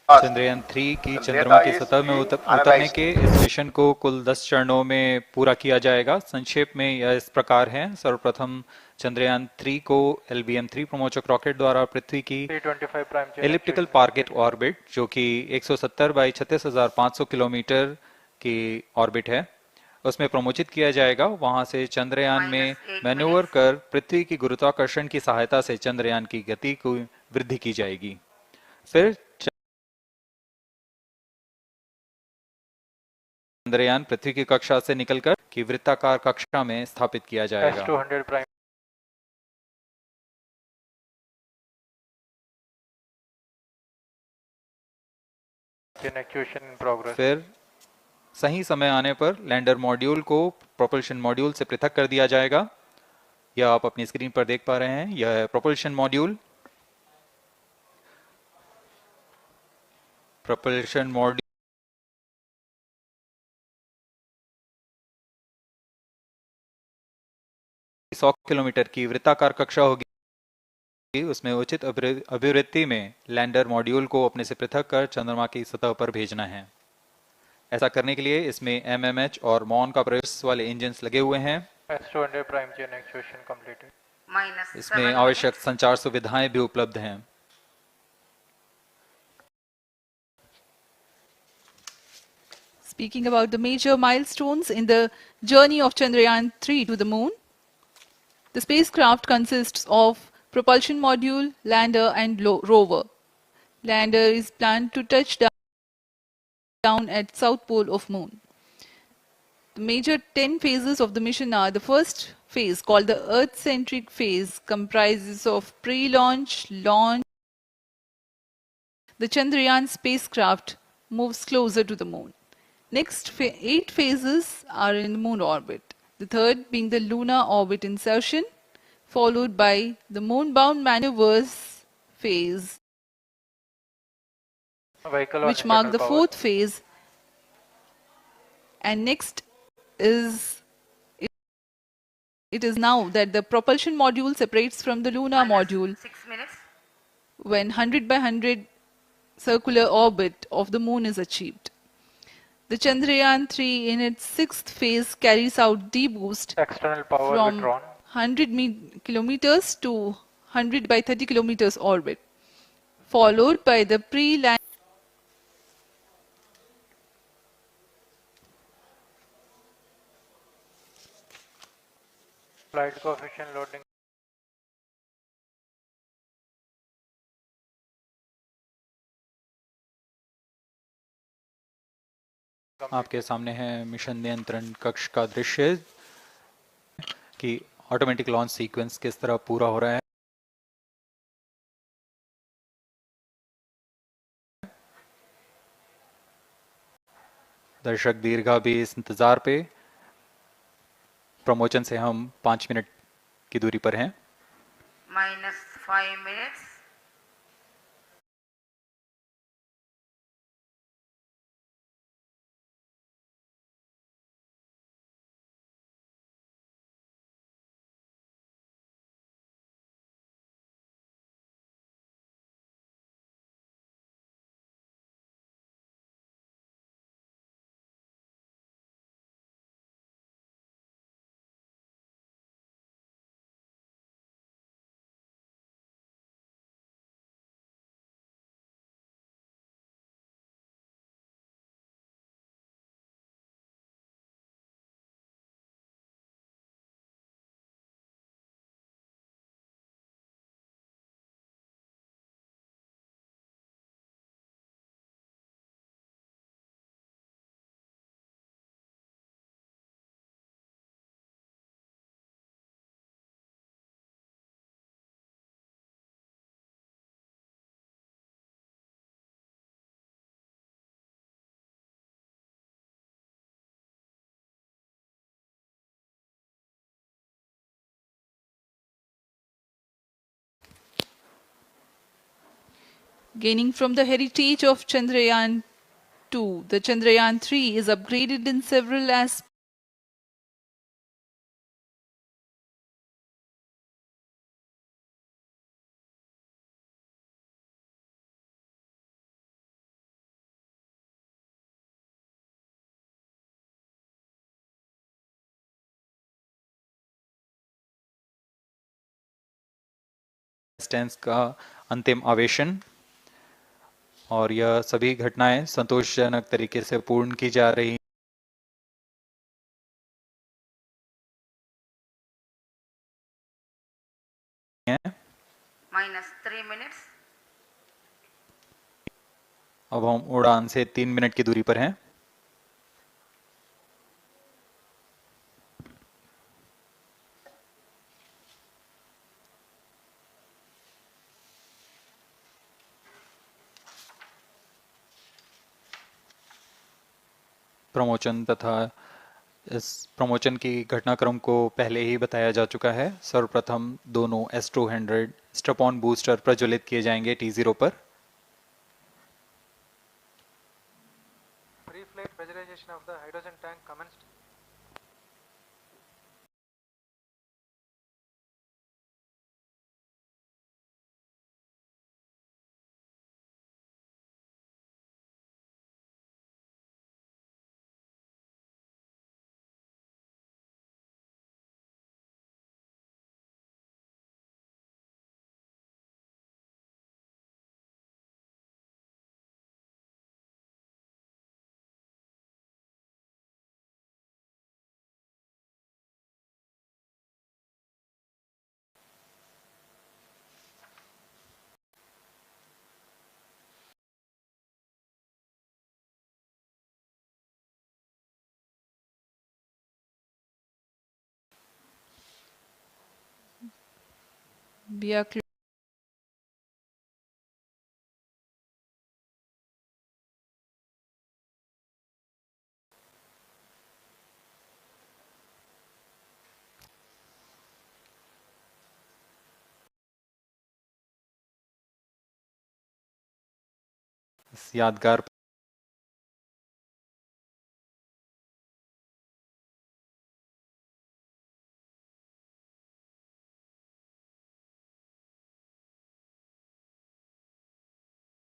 चंद्रयान 3 की चंद्रमा की सतह में उतरने के इस मिशन को कुल 10 चरणों में पूरा किया जाएगा। संक्षेप में यह इस प्रकार है। सर्वप्रथम चंद्रयान 3 को LBM-3 प्रमोचक रॉकेट द्वारा पृथ्वी की 325 प्राइम एलिप्टिकल टारगेट ऑर्बिट, जो कि 170 बाई 36,500 किलोमीटर की ऑर्बिट है, उसमें प्रमोचित किया जाएगा। वहां से चंद्रयान में मैन्यूवर कर पृथ्वी की गुरुत्वाकर्षण की सहायता से चंद्रयान की गति को वृद्धि की जाएगी। फिर चंद्रयान पृथ्वी की कक्षा से निकलकर की वृत्ताकार कक्षा में स्थापित किया जाएगा। S200 prime actuation in progress. फिर सही समय आने पर लैंडर मॉड्यूल को प्रोपल्शन मॉड्यूल से पृथक कर दिया जाएगा। यह आप अपनी स्क्रीन पर देख पा रहे हैं, यह है propulsion module. Propulsion module 100 kilometre की वृत्ताकार कक्षा होगी। उसमें उचित अभिवृत्ति में लैंडर मॉड्यूल को अपने से पृथक कर चंद्रमा की सतह पर भेजना है। ऐसा करने के लिए इसमें MMH और मॉन का प्रवेश वाले इंजन लगे हुए हैं। S200 prime chain actuation completed. इसमें आवश्यक संचार सुविधाएं भी उपलब्ध हैं। Speaking about the major milestones in the journey of Chandrayaan 3 to the moon, the spacecraft consists of propulsion module, lander, and rover. Lander is planned to touch down at south pole of moon. The major 10 phases of the mission are: the first phase, called the Earth-centric phase, comprises of pre-launch, launch. The Chandrayaan spacecraft moves closer to the moon. Next 8 phases are in the moon orbit. The third being the lunar orbit insertion, followed by the moon-bound maneuvers phase, which mark the fourth phase. And next is it is now that the propulsion module separates from the lunar module when 100 by 100 circular orbit of the moon is achieved. The Chandrayaan 3 in its sixth phase carries out D-boost from 100 kilometers to 100 by 30 kilometers orbit, followed by the pre-land flight coefficient loading. आपके सामने है mission नियंत्रण कक्ष का दृश्य कि automatic launch sequence किस तरह पूरा हो रहा है। दर्शक दीर्घा भी इस इंतजार पे। प्रमोशन से हम 5 मिनट की दूरी पर हैं। -5 minutes Gaining from the heritage of Chandrayaan 2, the Chandrayaan 3 is upgraded in several aspects. स्टेंस का अंतिम आवेशन, और यह सभी घटनाएं संतोषजनक तरीके से पूर्ण की जा रही हैं। -3 minutes. अब हम उड़ान से 3 मिनट की दूरी पर हैं। प्रमोचन तथा इस प्रमोचन की घटनाक्रम को पहले ही बताया जा चुका है। सर्वप्रथम दोनों S200 स्ट्रप-ऑन बूस्टर प्रज्वलित किए जाएंगे T0 पर। Pre-flight pressurization of the hydrogen tank commenced. We are इस यादगार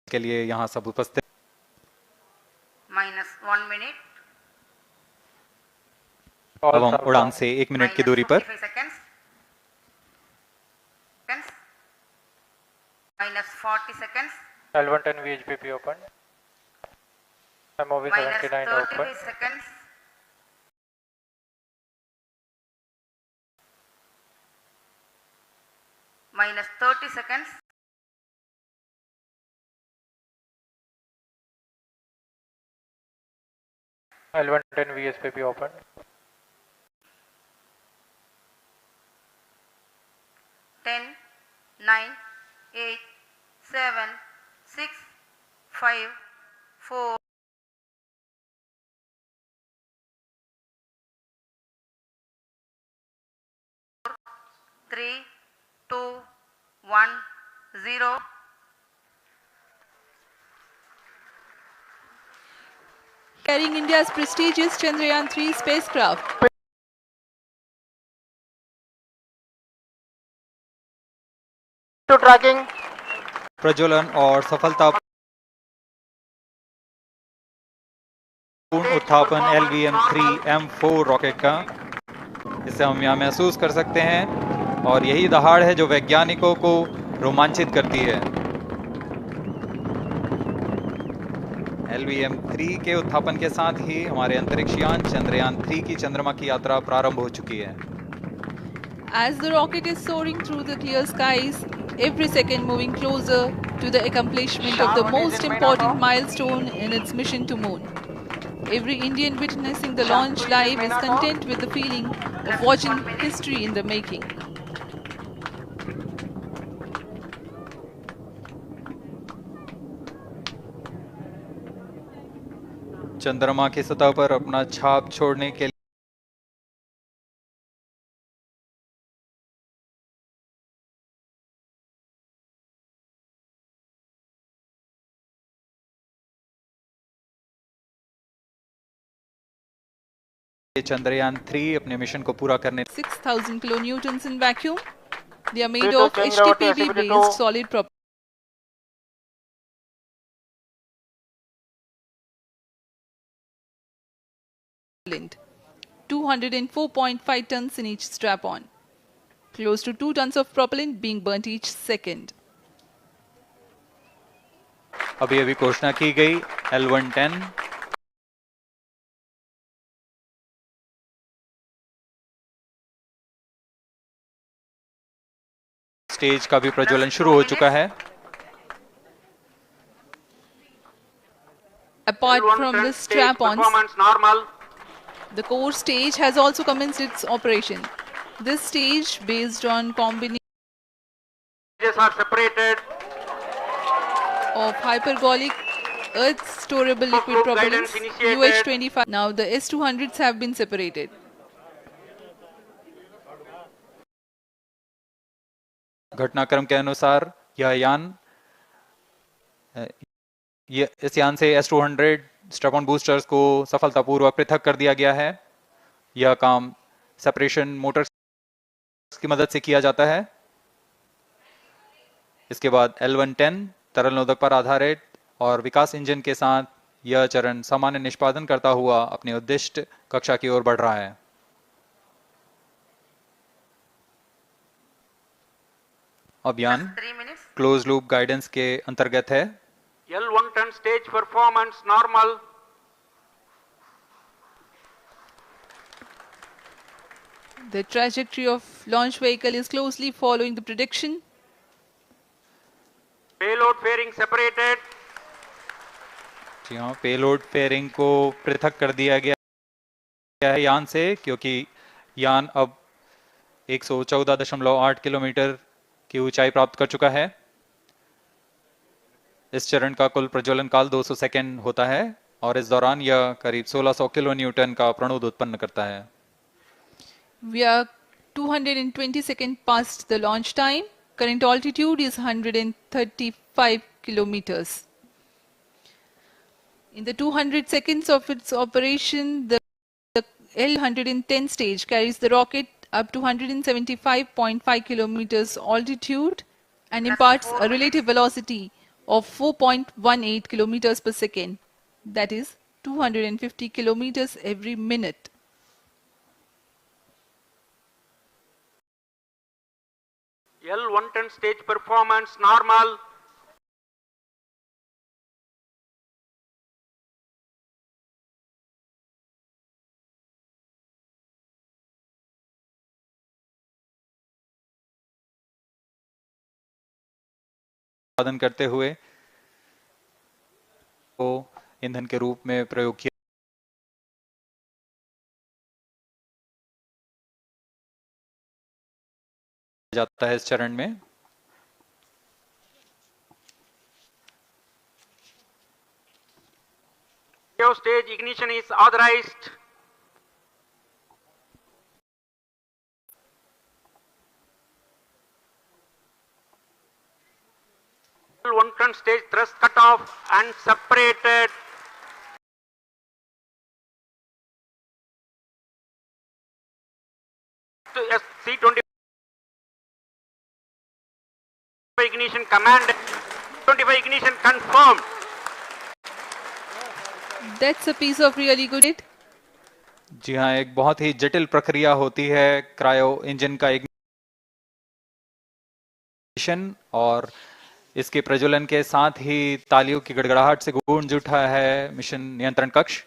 के लिए यहाँ सब उपस्थित। -1 minute. अब हम उड़ान से 1 मिनट की दूरी पर। -55 seconds. -40 seconds. L110 VHPP open. MOV 79 open. -33 seconds. -30 seconds. L110 VSPP open. 10, 9, 8, 7, 6, 5, 4, 3, 2, 1, 0. carrying India's prestigious Chandrayaan 3 spacecraft. To tracking. प्रज्वलन और सफलता पूर्ण उत्थापन LVM-3M4 रॉकेट का, इसे हम यहाँ महसूस कर सकते हैं, और यही दहाड़ है जो वैज्ञानिकों को रोमांचित करती है। LVM-3 के उत्थापन के साथ ही हमारे अंतरिक्ष यान चंद्रयान 3 की चंद्रमा की यात्रा प्रारंभ हो चुकी है। As the rocket is soaring through the clear skies, every second moving closer to the accomplishment of the most important milestone in its mission to moon. Every Indian witnessing the launch live is content with the feeling of watching history in the making. चंद्रमा की सतह पर अपना छाप छोड़ने के चंद्रयान 3 अपने mission को पूरा करने 6,000 kilonewtons in vacuum. They are made of HTPB based solid propellant. Propellant, 204.5 tons in each strap-on. close to 2 tons of propellant being burnt each second. अभी अभी घोषणा की गई L110 स्टेज का भी प्रज्वलन शुरू हो चुका है. Apart from the strap-ons, the core stage has also commenced its operation. This stage, based on combination are separated. of hypergolic earth storable liquid Group propellants guidance initiated. UH-25. Now the S-200s have been separated. घटनाक्रम के अनुसार यह यान इस यान से S-200 strap-on boosters को सफलतापूर्वक पृथक कर दिया गया है. यह काम सेपरेशन मोटर्स की मदद से किया जाता है. इसके बाद L110 तरल नोदक पर आधारित और विकास इंजन के साथ यह चरण सामान्य निष्पादन करता हुआ अपनी उद्दिष्ट कक्षा की ओर बढ़ रहा है. अभियान क्लोज लूप गाइडेंस के अंतर्गत है. L110 stage performance normal. The trajectory of launch vehicle is closely following the prediction. Payload fairing separated. जी हाँ, पेलोड फेयरिंग को पृथक कर दिया गया है यान से, क्योंकि यान अब 114.8 किलोमीटर की ऊंचाई प्राप्त कर चुका है. इस चरण का कुल प्रज्वलन काल 200 सेकेंड होता है और इस दौरान यह करीब 1600 किलो न्यूटन का प्रणोद उत्पन्न करता है. We are 220 seconds past the launch time. Current altitude is 135 kilometers. In the 200 seconds of its operation, the L110 stage carries the rocket up to 175.5 kilometers altitude and imparts a relative velocity of 4.18 kilometers per second, that is 250 kilometers every minute. L110 stage performance normal. उत्पादन करते हुए को ईंधन के रूप में प्रयोग किया जाता है. इस चरण में Stage ignition is authorized. L110 stage thrust cut off and separated. To C-25 ignition command. 25 ignition confirmed. That's a piece of really good it. जी हाँ, एक बहुत ही जटिल प्रक्रिया होती है क्रायो इंजन का इग्निशन, और इसके प्रज्वलन के साथ ही तालियों की गड़गड़ाहट से गूंज उठा है मिशन नियंत्रण कक्ष.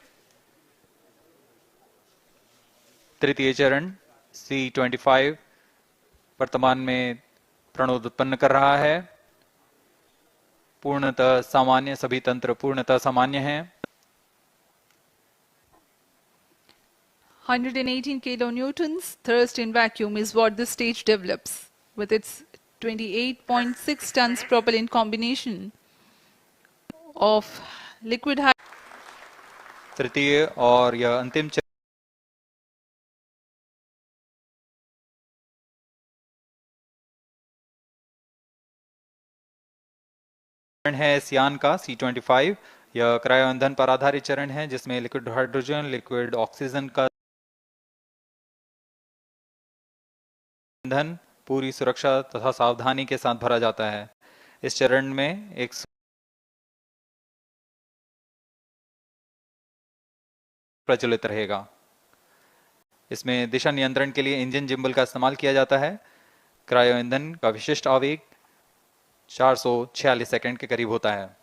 तृतीय चरण C-25 वर्तमान में प्रणोद उत्पन्न कर रहा है. पूर्णतः सामान्य, सभी तंत्र पूर्णतः सामान्य हैं. 118 kilonewtons thrust in vacuum is what this stage develops with its 28.6 tons propellant combination of liquid तृतीय और यह अंतिम चरण है इस यान का C-25. यह क्रायो ईंधन पर आधारित चरण है जिसमें लिक्विड हाइड्रोजन, लिक्विड ऑक्सीजन का ईंधन पूरी सुरक्षा तथा सावधानी के साथ भरा जाता है. इस चरण में एक प्रज्वलित रहेगा. इसमें दिशा नियंत्रण के लिए इंजन जिम्बल का इस्तेमाल किया जाता है. क्रायो ईंधन का विशिष्ट आवेग 446 सेकंड के करीब होता है।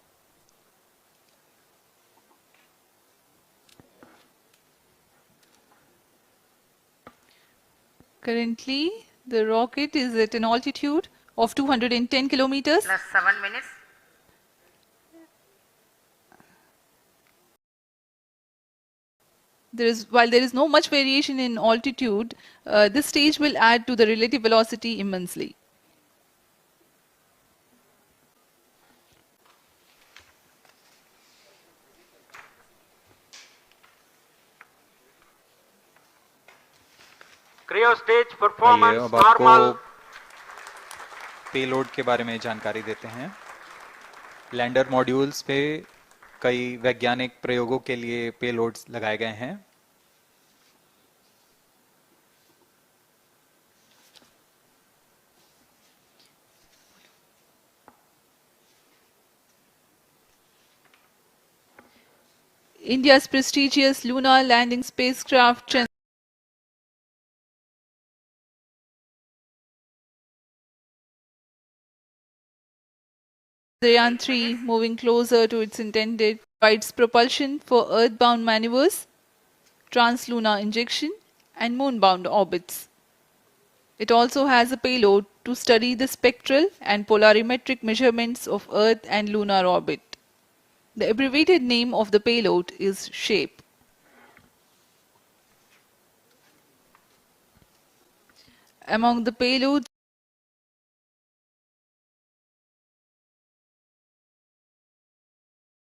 Currently, the rocket is at an altitude of 210 kilometers. Plus 7 minutes. While there is no much variation in altitude, this stage will add to the relative velocity immensely. Cryo stage आइए performance अब आपको normal. Payload के बारे में जानकारी देते हैं। Lander modules पे कई वैज्ञानिक प्रयोगों के लिए पेलोड्स लगाए गए हैं। India's prestigious lunar landing spacecraft Chandrayaan 3, moving closer to its intended, provides propulsion for earthbound maneuvers, translunar injection, and moonbound orbits. It also has a payload to study the spectral and polarimetric measurements of Earth and lunar orbit. The abbreviated name of the payload is SHAPE. Among the payloads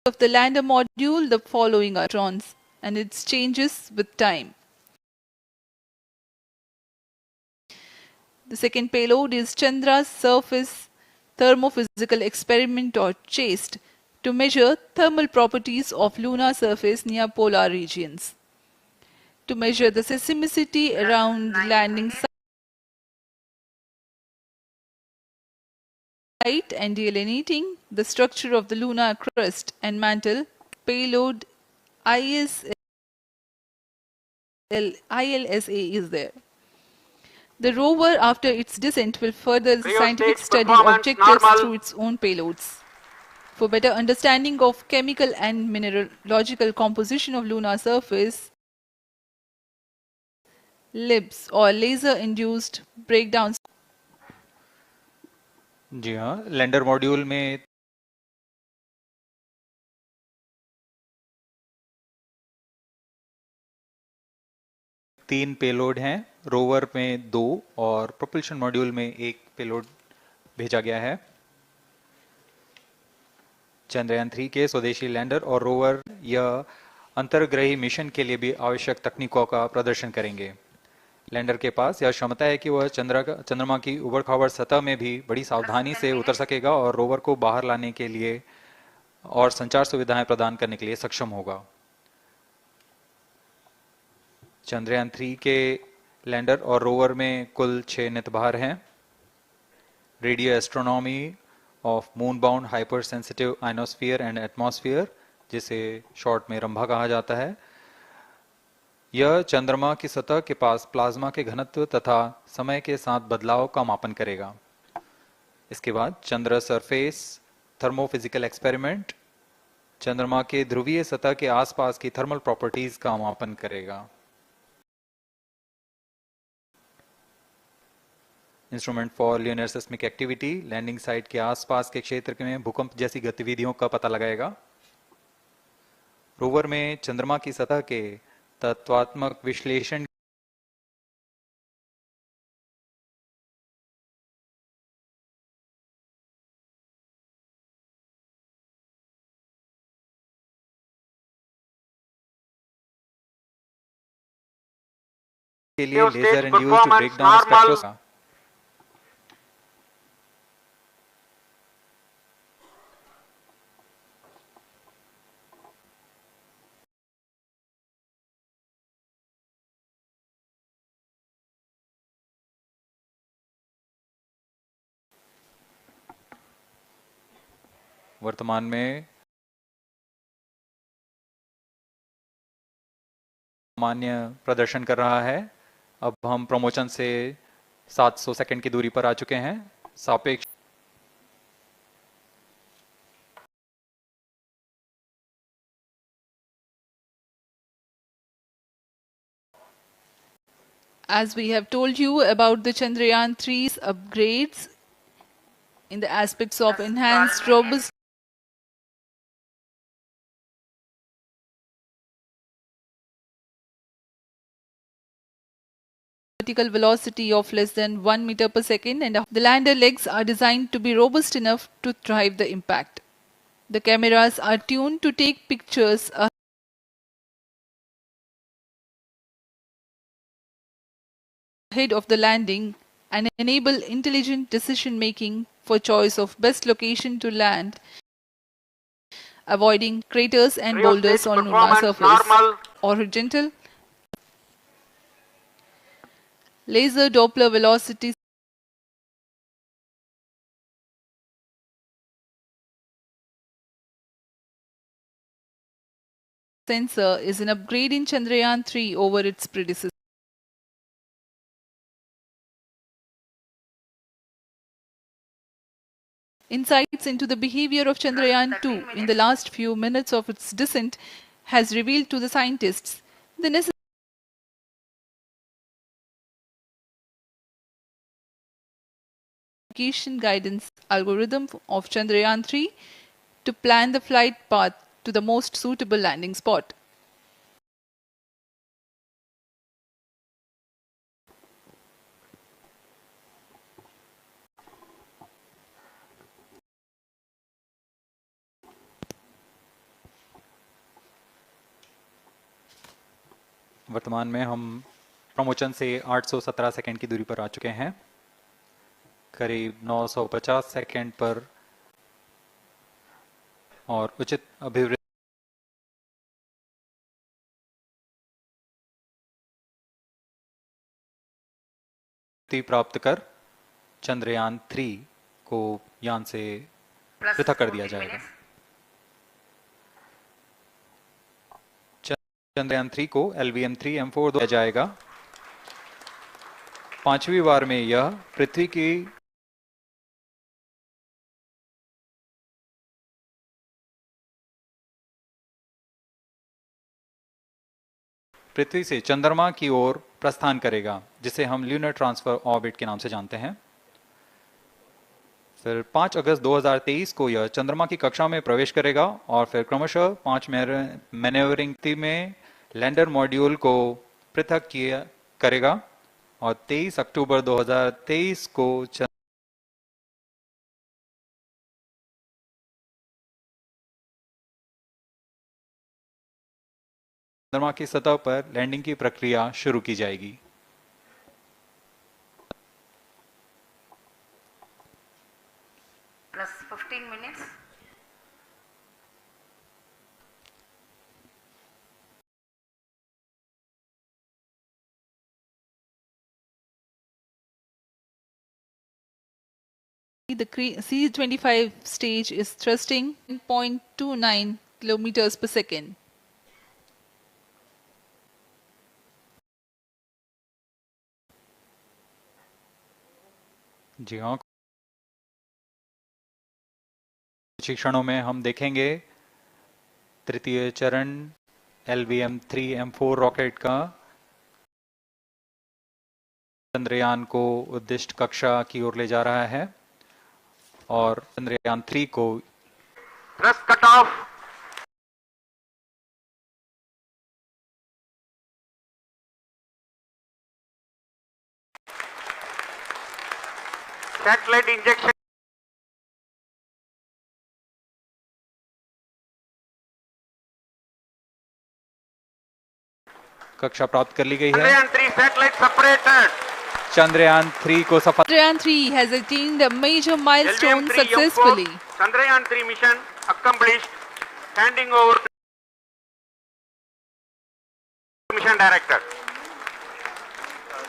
of the lander module, the following are electrons, and its changes with time. The second payload is Chandra's surface thermophysical experiment, or CHASTE, to measure thermal properties of lunar surface near polar regions. To measure the seismicity around the landing site and delineating the structure of the lunar crust and mantle, payload ILSA is there. The rover, after its descent, will further the Cryo scientific stage study performance objectives normal. through its own payloads. For better understanding of chemical and mineralogical composition of lunar surface, LIBS or laser-induced breakdowns. जी हाँ, lander module में तीन payload हैं, rover में 2 और propulsion module में 1 payload भेजा गया है। चंद्रयान 3 के स्वदेशी लैंडर और रोवर यह अंतर्ग्रही मिशन के लिए भी आवश्यक तकनीकों का प्रदर्शन करेंगे। लैंडर के पास यह क्षमता है कि वह चंद्रमा की उबड़-खाबड़ सतह में भी बड़ी सावधानी से उतर सकेगा और रोवर को बाहर लाने के लिए और संचार सुविधाएं प्रदान करने के लिए सक्षम होगा। चंद्रयान 3 के लैंडर और रोवर में कुल 6 नितंभार हैं। Radio astronomy of moon bound hyper sensitive ionosphere and atmosphere, जिसे शॉर्ट में रंभा कहा जाता है, यह चंद्रमा की सतह के पास प्लाज्मा के घनत्व तथा समय के साथ बदलाव का मापन करेगा। इसके बाद चंद्र सरफेस थर्मोफिजिकल एक्सपेरिमेंट चंद्रमा के ध्रुवीय सतह के आसपास की थर्मल प्रॉपर्टीज का मापन करेगा। Instrument for lunar seismic activity landing site के आसपास के क्षेत्र में भूकंप जैसी गतिविधियों का पता लगाएगा। रोवर में चंद्रमा की सतह के तत्वात्मक विश्लेषण के लिए लेजर इंड्यूस्ड ब्रेकडाउन स्पेक्ट्रोस्कोपी वर्तमान में मान्य प्रदर्शन कर रहा है। अब हम प्रमोशन से 700 सेकंड की दूरी पर आ चुके हैं। सापेक्ष As we have told you about the Chandrayaan 3's upgrades in the aspects of enhanced robust vertical velocity of less than 1 meter per second, and the lander legs are designed to be robust enough to thrive the impact. The cameras are tuned to take pictures ahead of the landing and enable intelligent decision making for choice of best location to land, avoiding craters and boulders on lunar surface. Normal. Horizontal laser Doppler velocity sensor is an upgrade in Chandrayaan 3 over its predecessor. Insights into the behavior of Chandrayaan 2 in the last few minutes of its descent has revealed to the scientists the necessary navigation guidance algorithm of Chandrayaan 3 to plan the flight path to the most suitable landing spot. वर्तमान में हम promotion से 817 second की दूरी पर आ चुके हैं। करीब 950 सेकंड पर और उचित अभिवृद्धि प्राप्त कर चंद्रयान 3 को यान से पृथक कर दिया जाएगा। चंद्रयान 3 को LVM-3M4 दिया जाएगा। 5वीं बार में यह पृथ्वी से चंद्रमा की ओर प्रस्थान करेगा, जिसे हम ल्यूनर ट्रांसफर ऑर्बिट के नाम से जानते हैं। फिर 5 अगस्त 2023 को यह चंद्रमा की कक्षा में प्रवेश करेगा और फिर क्रमशः 5 मैनेवरिंग में लैंडर मॉड्यूल को पृथक करेगा और 23 अक्टूबर 2023 को चंद्रमा की सतह पर लैंडिंग की प्रक्रिया शुरू की जाएगी। Plus 15 minutes. The C-25 stage is thrusting 0.29 kilometers per second. जी हाँ, कुछ क्षणों में हम देखेंगे तृतीय चरण LVM-3M4 रॉकेट का चंद्रयान को उद्दिष्ट कक्षा की ओर ले जा रहा है और चंद्रयान 3 को Thrust cut off. Satellite injection. कक्षा प्राप्त कर ली गई है। Chandrayaan 3 satellite separated. चंद्रयान 3 को सफल Chandrayaan 3 has attained a major milestone successfully. Chandrayaan 3 mission accomplished. Handing over to mission director.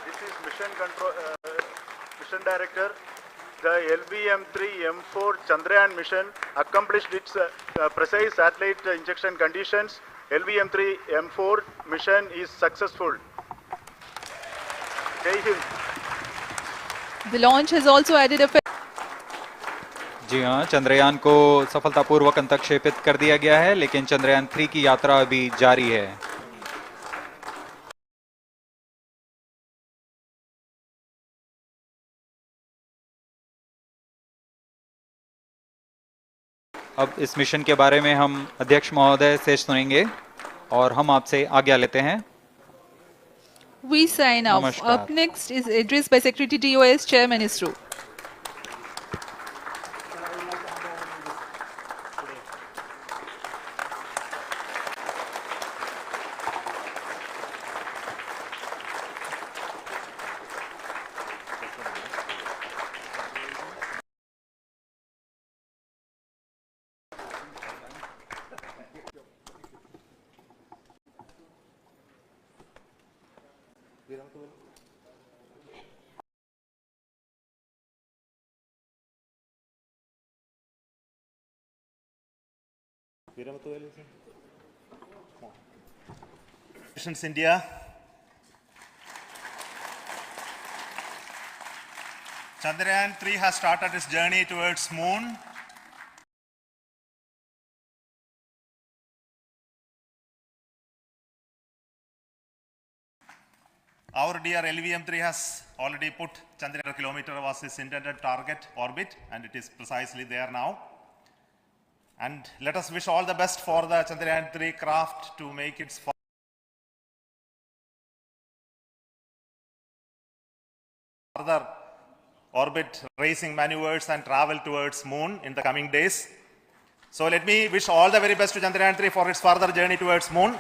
This is mission director. The LVM-3M4 Chandrayaan mission accomplished its precise satellite injection conditions. LVM-3M4 mission is successful. Jai Hind. The launch has also added a जी हाँ, चंद्रयान को सफलतापूर्वक अंतक्षेपित कर दिया गया है, लेकिन चंद्रयान 3 की यात्रा अभी जारी है। अब इस मिशन के बारे में हम अध्यक्ष महोदय से सुनेंगे और हम आपसे आज्ञा लेते हैं। We sign off. नमस्कार। Up next is address by Secretary TOS Chairman ISRO. Missions India. Chandrayaan 3 has started its journey towards moon. Our dear LVM-3 has already put Chandrayaan kilometer was its intended target orbit, and it is precisely there now. And let us wish all the best for the Chandrayaan-3 craft to make its further orbit racing maneuvers and travel towards moon in the coming days. So let me wish all the very best to Chandrayaan-3 for its further journey towards moon.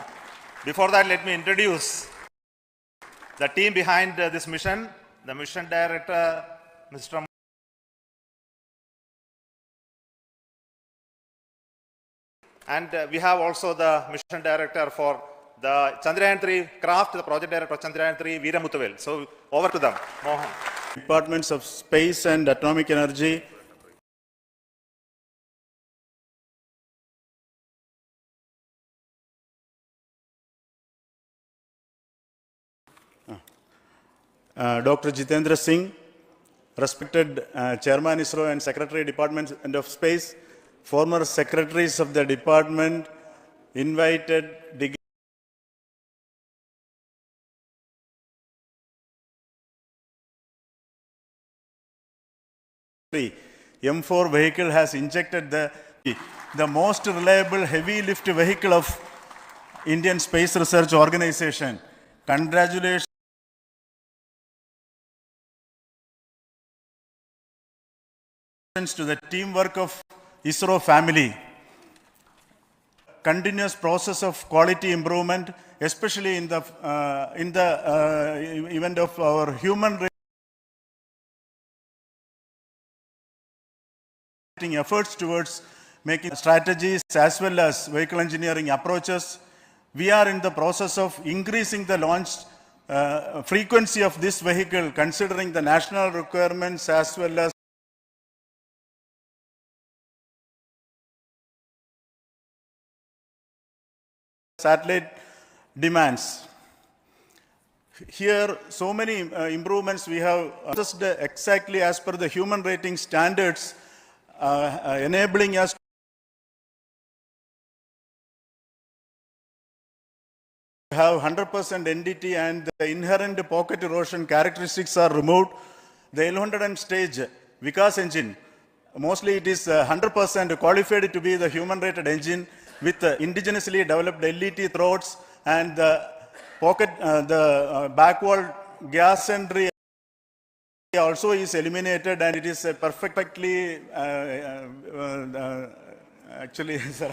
Before that, let me introduce the team behind this mission, the mission director, Mr. And we have also the mission director for the Chandrayaan-3 craft, the project director of Chandrayaan-3, Veeramuthuvel. So over to them, Mohan. Departments of Space and Atomic Energy, Dr. Jitendra Singh, respected Chairman ISRO and Secretary Department of Space, former secretaries of the department, invited M4 vehicle has injected the most reliable heavy lift vehicle of Indian Space Research Organization. Congratulations to the teamwork of ISRO family. Continuous process of quality improvement, especially in the event of our human efforts towards making strategies as well as vehicle engineering approaches. We are in the process of increasing the launch frequency of this vehicle, considering the national requirements as well as satellite demands. Here, so many improvements we have just exactly as per the human rating standards, enabling us to have 100% NDT, and the inherent pocket erosion characteristics are removed. The L100 stage Vikas engine, mostly it is 100% qualified to be the human rated engine with indigenously developed LET throats, and the pocket, the backward gas entry also is eliminated, and it is perfectly actually sir.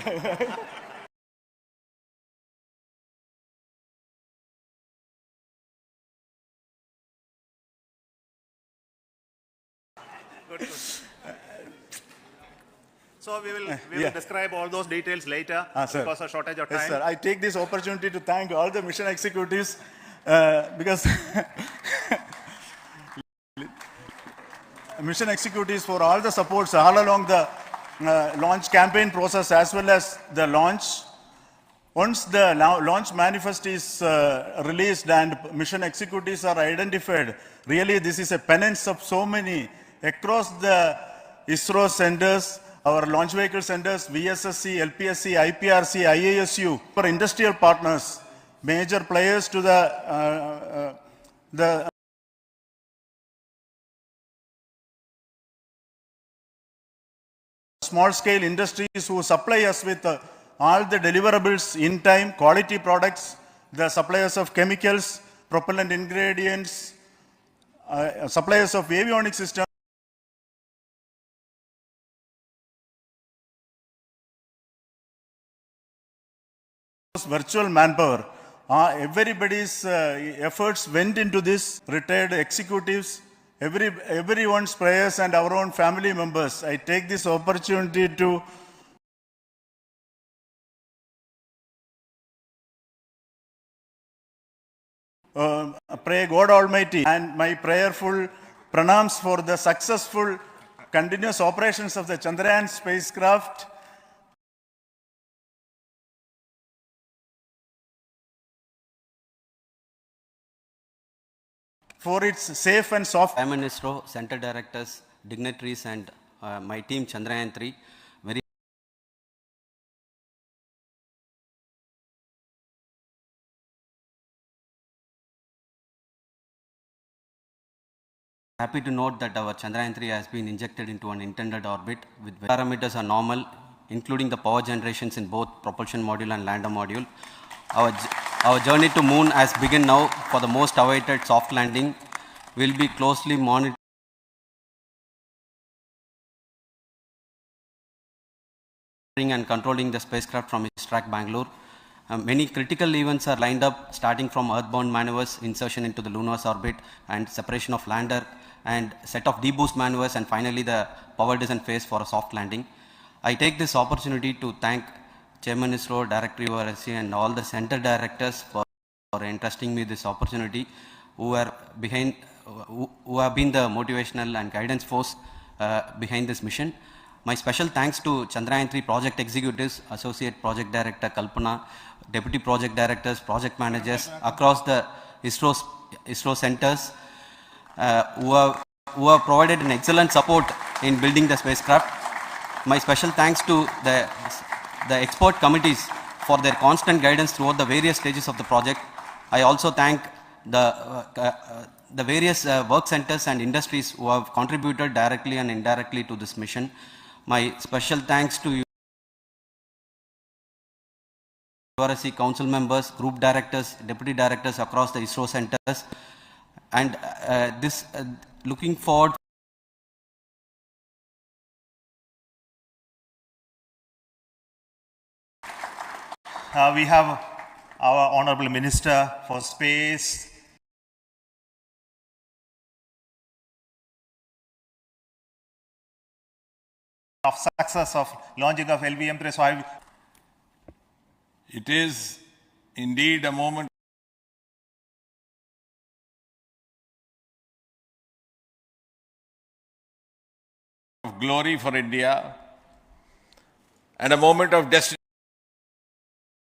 Good. So we will describe all those details later because of shortage of time. Yes, sir. I take this opportunity to thank all the mission executives because mission executives for all the supports all along the launch campaign process as well as the launch. Once the launch manifest is released and mission executives are identified, really this is a penance of so many across the ISRO centers, our launch vehicle centers, VSSC, LPSC, IPRC, IASU, for industrial partners, major players to the small-scale industries who supply us with all the deliverables in time, quality products, the suppliers of chemicals, propellant ingredients, suppliers of avionics systems, virtual manpower. Everybody's efforts went into this, retired executives, everyone's prayers and our own family members. I take this opportunity to pray God Almighty and my prayerful pranams for the successful continuous operations of the Chandrayaan spacecraft. For its safe and soft. Prime Minister, Center Directors, dignitaries and my team Chandrayaan 3, very happy to note that our Chandrayaan 3 has been injected into an intended orbit with parameters are normal, including the power generations in both propulsion module and lander module. Our journey to moon has begun now for the most awaited soft landing. We'll be closely monitoring and controlling the spacecraft from its track Bangalore. Many critical events are lined up, starting from earthbound maneuvers, insertion into the lunar orbit, and separation of lander, and set of deboost maneuvers, and finally the power descent phase for a soft landing. I take this opportunity to thank Chairman ISRO, Director URSC, and all the center directors for entrusting me this opportunity, who have been the motivational and guidance force behind this mission. My special thanks to Chandrayaan 3 project executives, Associate Project Director Kalpana, Deputy Project Directors, Project Managers across the ISRO centers who have provided an excellent support in building the spacecraft. My special thanks to the expert committees for their constant guidance throughout the various stages of the project. I also thank the various work centers and industries who have contributed directly and indirectly to this mission. My special thanks to URSC council members, group directors, deputy directors across the ISRO centers, and looking forward we have our Honorable Minister for Space, of success of launching of LVM-3. So it is indeed a moment of glory for India and a moment of destiny.